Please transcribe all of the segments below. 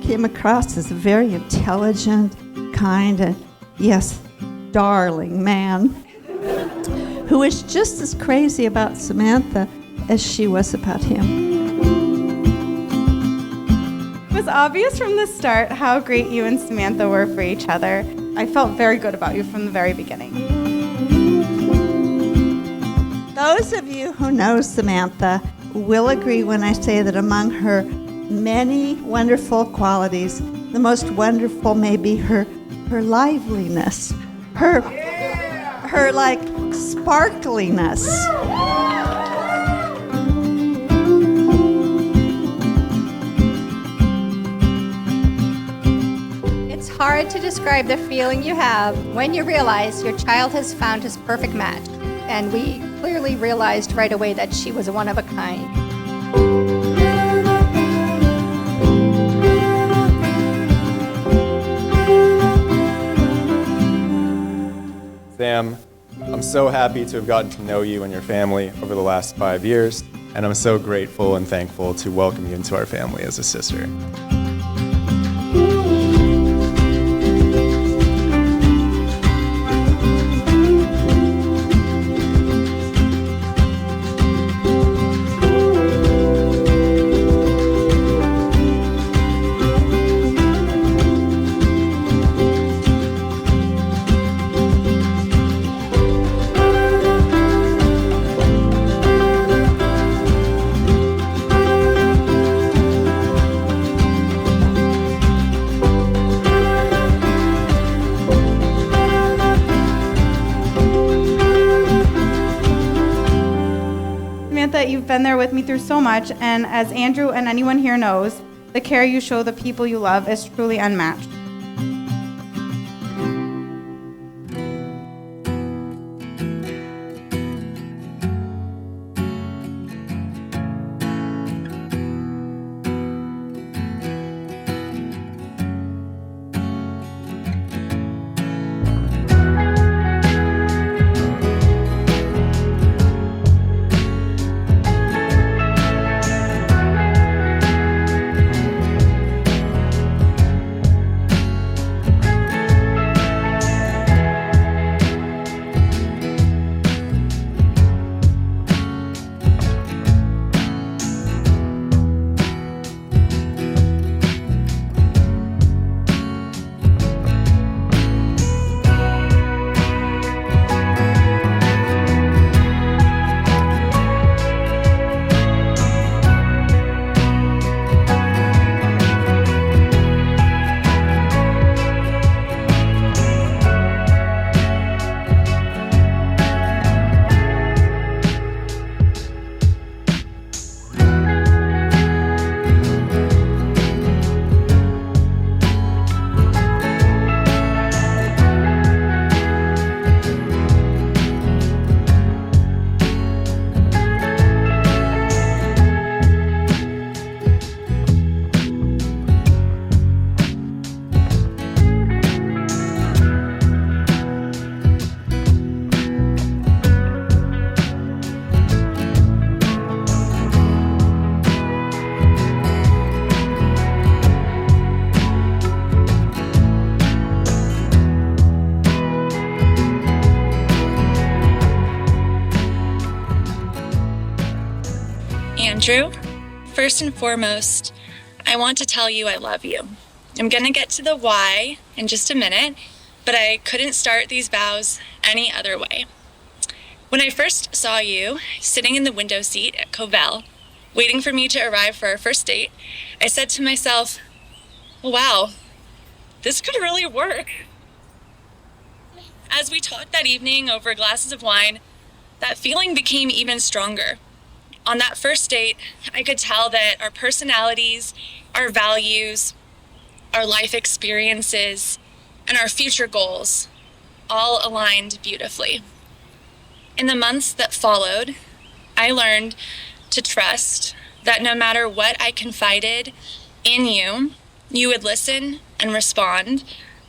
came across as a very intelligent, kind, and, yes, darling man who was just as crazy about Samantha as she was about him. It was obvious from the start how great you and Samantha were for each other. I felt very good about you from the very beginning. Those of you who know Samantha will agree when I say that among her many wonderful qualities, the most wonderful may be her liveliness, her like sparkliness. It's hard to describe the feeling you have when you realize your child has found his perfect match. And we clearly realized right away that she was one of a kind. Sam, I'm so happy to have gotten to know you and your family over the last 5 years, and I'm so grateful and thankful to welcome you into our family as a sister. You've been there with me through so much, and as Andrew and anyone here knows, the care you show the people you love is truly unmatched. Andrew, first and foremost, I want to tell you I love you. I'm going to get to the why in just a minute, but I couldn't start these vows any other way. When I first saw you sitting in the window seat at Covell, waiting for me to arrive for our first date, I said to myself, wow, this could really work. As we talked that evening over glasses of wine, that feeling became even stronger. On that first date, I could tell that our personalities, our values, our life experiences, and our future goals all aligned beautifully. In the months that followed, I learned to trust that no matter what I confided in you, you would listen and respond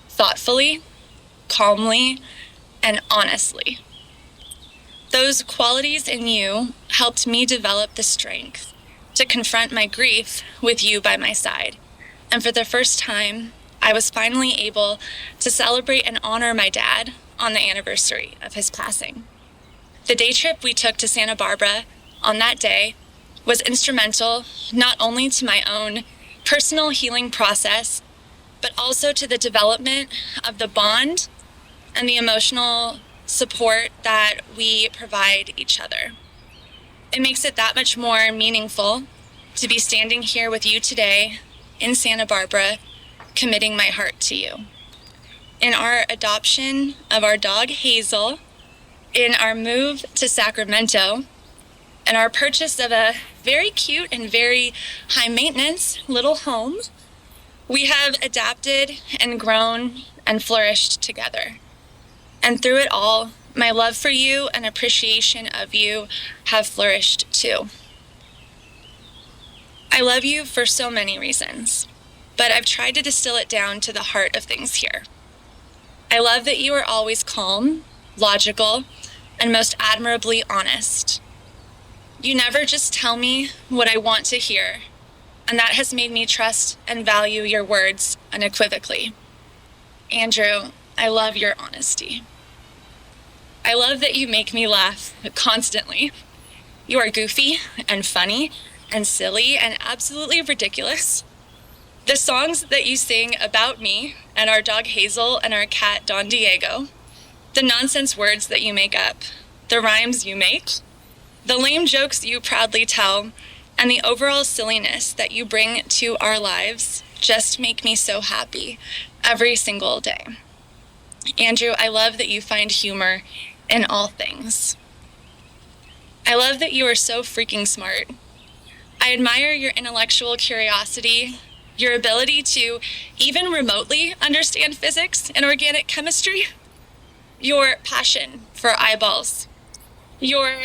thoughtfully, calmly, and honestly. Those qualities in you helped me develop the strength to confront my grief with you by my side, And for the first time, I was finally able to celebrate and honor my dad on the anniversary of his passing. The day trip we took to Santa Barbara on that day was instrumental not only to my own personal healing process, but also to the development of the bond and the emotional support that we provide each other. It makes it that much more meaningful to be standing here with you today in Santa Barbara, committing my heart to you. In our adoption of our dog Hazel, in our move to Sacramento, and our purchase of a very cute and very high maintenance little home, we have adapted and grown and flourished together. And through it all, my love for you and appreciation of you have flourished too. I love you for so many reasons, but I've tried to distill it down to the heart of things here. I love that you are always calm, logical, and most admirably honest. You never just tell me what I want to hear, and that has made me trust and value your words unequivocally. Andrew, I love your honesty. I love that you make me laugh constantly. You are goofy and funny and silly and absolutely ridiculous. The songs that you sing about me and our dog Hazel and our cat Don Diego, the nonsense words that you make up, the rhymes you make, the lame jokes you proudly tell, and the overall silliness that you bring to our lives just make me so happy every single day. Andrew, I love that you find humor in all things. I love that you are so freaking smart. I admire your intellectual curiosity, your ability to even remotely understand physics and organic chemistry, your passion for eyeballs, your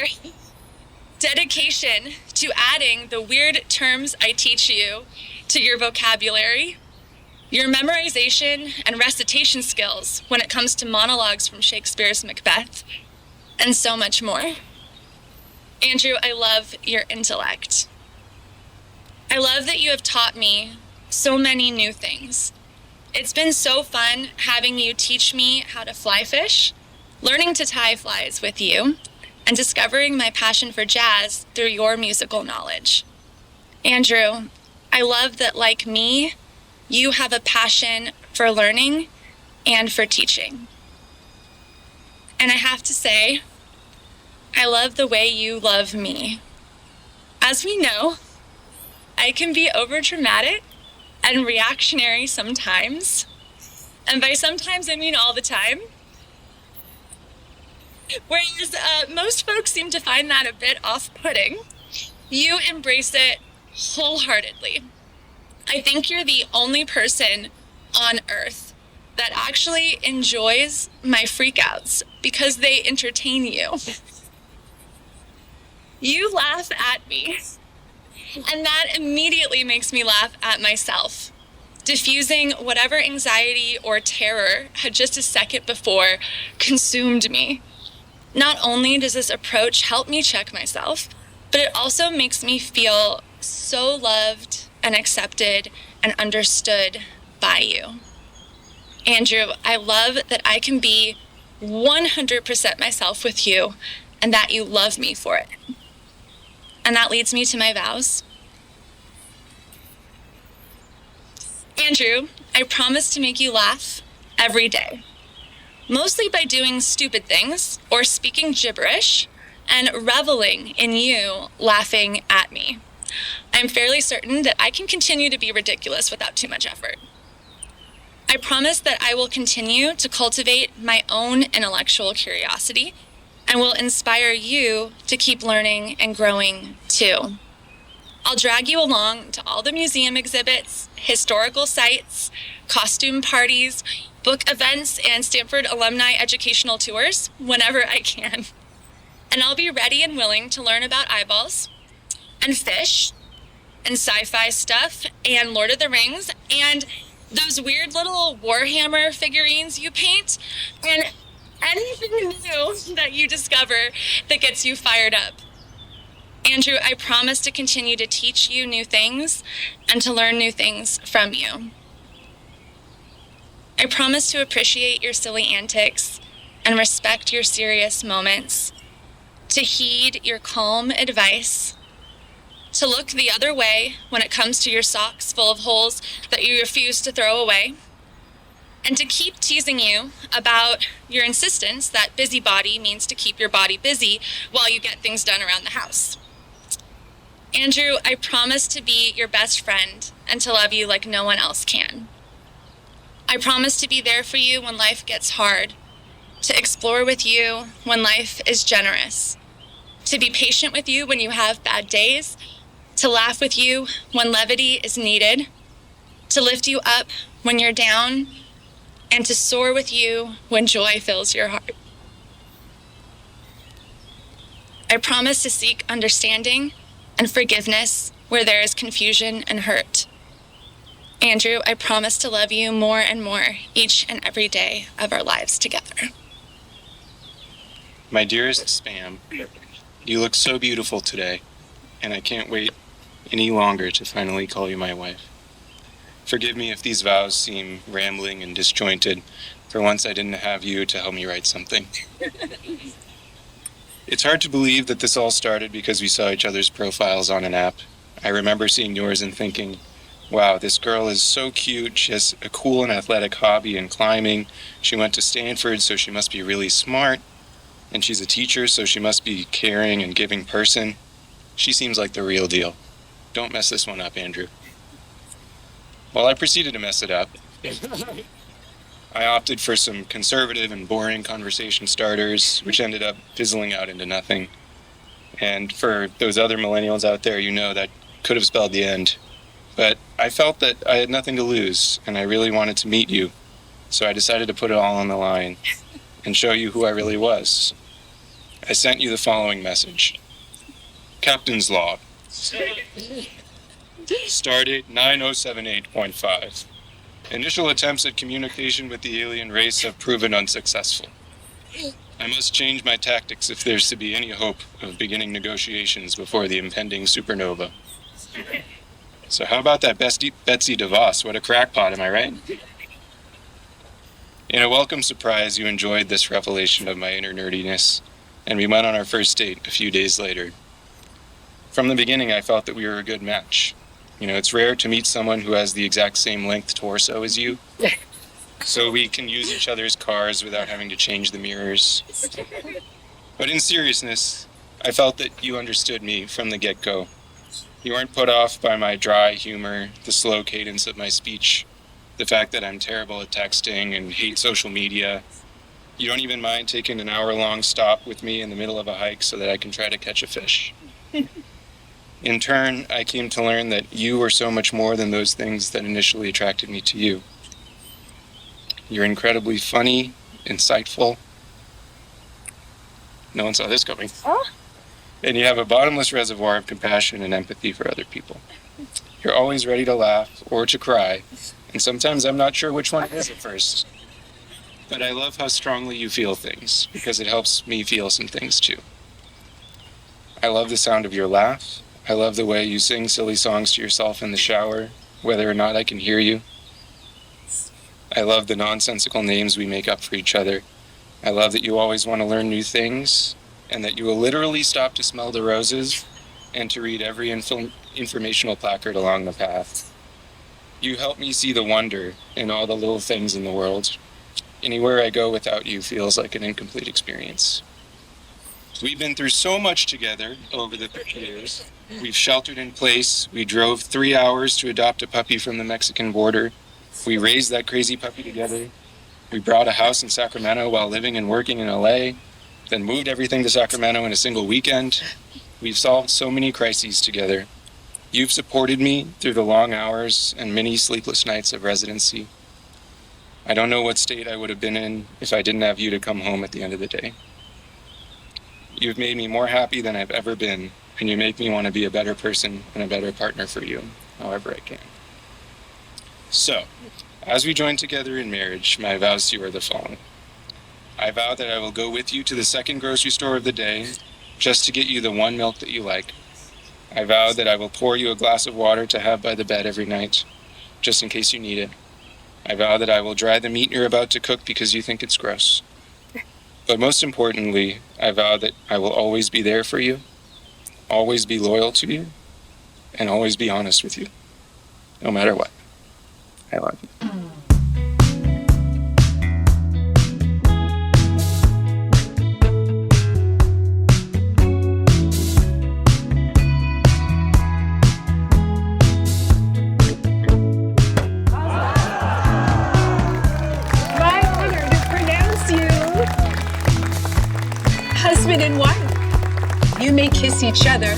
dedication to adding the weird terms I teach you to your vocabulary, your memorization and recitation skills when it comes to monologues from Shakespeare's Macbeth, and so much more. Andrew, I love your intellect. I love that you have taught me so many new things. It's been so fun having you teach me how to fly fish, learning to tie flies with you, and discovering my passion for jazz through your musical knowledge. Andrew, I love that, like me, you have a passion for learning and for teaching. And I have to say, I love the way you love me. As we know, I can be overdramatic and reactionary sometimes. And by sometimes, I mean all the time. Whereas most folks seem to find that a bit off-putting, you embrace it wholeheartedly. I think you're the only person on earth that actually enjoys my freakouts because they entertain you. You laugh at me, and that immediately makes me laugh at myself, diffusing whatever anxiety or terror had just a second before consumed me. Not only does this approach help me check myself, but it also makes me feel so loved and accepted and understood by you. Andrew, I love that I can be 100% myself with you and that you love me for it. And that leads me to my vows. Andrew, I promise to make you laugh every day, mostly by doing stupid things or speaking gibberish and reveling in you laughing at me. I'm fairly certain that I can continue to be ridiculous without too much effort. I promise that I will continue to cultivate my own intellectual curiosity and will inspire you to keep learning and growing too. I'll drag you along to all the museum exhibits, historical sites, costume parties, book events, and Stanford alumni educational tours whenever I can. And I'll be ready and willing to learn about eyeballs and fish and sci-fi stuff and Lord of the Rings and those weird little Warhammer figurines you paint and anything new that you discover that gets you fired up. Andrew, I promise to continue to teach you new things and to learn new things from you. I promise to appreciate your silly antics and respect your serious moments, to heed your calm advice, to look the other way when it comes to your socks full of holes that you refuse to throw away, and to keep teasing you about your insistence that busybody means to keep your body busy while you get things done around the house. Andrew, I promise to be your best friend and to love you like no one else can. I promise to be there for you when life gets hard, to explore with you when life is generous, to be patient with you when you have bad days, to laugh with you when levity is needed, to lift you up when you're down, and to soar with you when joy fills your heart. I promise to seek understanding and forgiveness where there is confusion and hurt. Andrew, I promise to love you more and more each and every day of our lives together. My dearest Spam, you look so beautiful today, and I can't wait any longer to finally call you my wife. Forgive me if these vows seem rambling and disjointed. For once I didn't have you to help me write something. It's hard to believe that this all started because we saw each other's profiles on an app. I remember seeing yours and thinking, wow, this girl is so cute. She has a cool and athletic hobby in climbing. She went to Stanford, so she must be really smart. And she's a teacher, so she must be caring and giving person. She seems like the real deal. Don't mess this one up, Andrew. Well, I proceeded to mess it up. I opted for some conservative and boring conversation starters, which ended up fizzling out into nothing. And for those other millennials out there, you know that could have spelled the end. But I felt that I had nothing to lose, and I really wanted to meet you. So I decided to put it all on the line and show you who I really was. I sent you the following message. Captain's Log. Stardate 9078.5. Initial attempts at communication with the alien race have proven unsuccessful. I must change my tactics if there's to be any hope of beginning negotiations before the impending supernova. So how about that Betsy DeVos? What a crackpot, am I right? In a welcome surprise, you enjoyed this revelation of my inner nerdiness, and we went on our first date a few days later. From the beginning, I felt that we were a good match. You know, it's rare to meet someone who has the exact same length torso as you. So we can use each other's cars without having to change the mirrors. But in seriousness, I felt that you understood me from the get-go. You weren't put off by my dry humor, the slow cadence of my speech, the fact that I'm terrible at texting and hate social media. You don't even mind taking an hour-long stop with me in the middle of a hike so that I can try to catch a fish. In turn, I came to learn that you were so much more than those things that initially attracted me to you. You're incredibly funny, insightful. No one saw this coming. And you have a bottomless reservoir of compassion and empathy for other people. You're always ready to laugh or to cry, and sometimes I'm not sure which one it is at first. But I love how strongly you feel things, because it helps me feel some things too. I love the sound of your laugh. I love the way you sing silly songs to yourself in the shower, whether or not I can hear you. I love the nonsensical names we make up for each other. I love that you always want to learn new things, and that you will literally stop to smell the roses and to read every informational placard along the path. You help me see the wonder in all the little things in the world. Anywhere I go without you feels like an incomplete experience. We've been through so much together over the 30 years. We've sheltered in place. We drove 3 hours to adopt a puppy from the Mexican border. We raised that crazy puppy together. We bought a house in Sacramento while living and working in LA, then moved everything to Sacramento in a single weekend. We've solved so many crises together. You've supported me through the long hours and many sleepless nights of residency. I don't know what state I would have been in if I didn't have you to come home at the end of the day. You've made me more happy than I've ever been, and you make me want to be a better person and a better partner for you, however I can. So, as we join together in marriage, my vows to you are the following. I vow that I will go with you to the second grocery store of the day just to get you the one milk that you like, I vow that I will pour you a glass of water to have by the bed every night, just in case you need it. I vow that I will dry the meat you're about to cook because you think it's gross. But most importantly, I vow that I will always be there for you, always be loyal to you, and always be honest with you, no matter what. I love you. My honor to pronounce you husband and wife. You may kiss each other.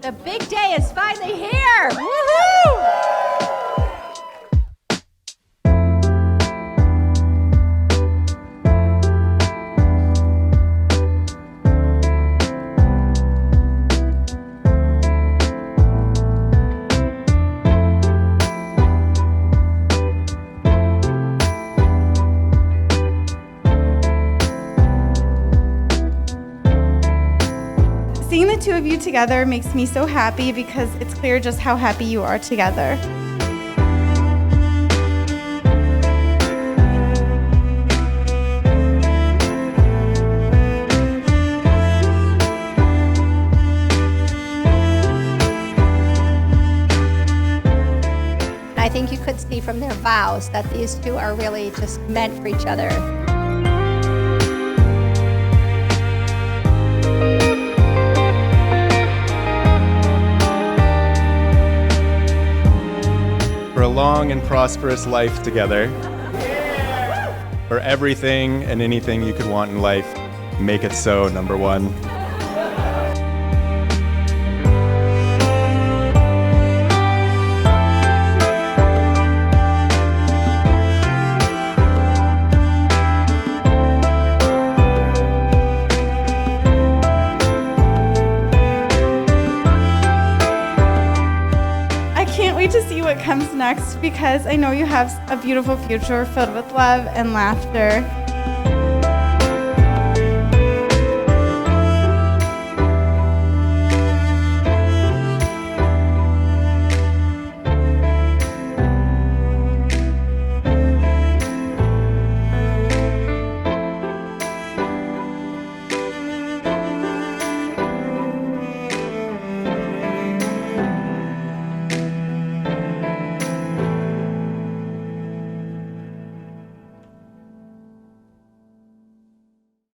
The big day is finally here! Woohoo! Seeing the two of you together makes me so happy because it's clear just how happy you are together. from their vows that these two are really just meant for each other. For a long and prosperous life together. For everything and anything you could want in life, make it so, number one. To see what comes next because I know you have a beautiful future filled with love and laughter.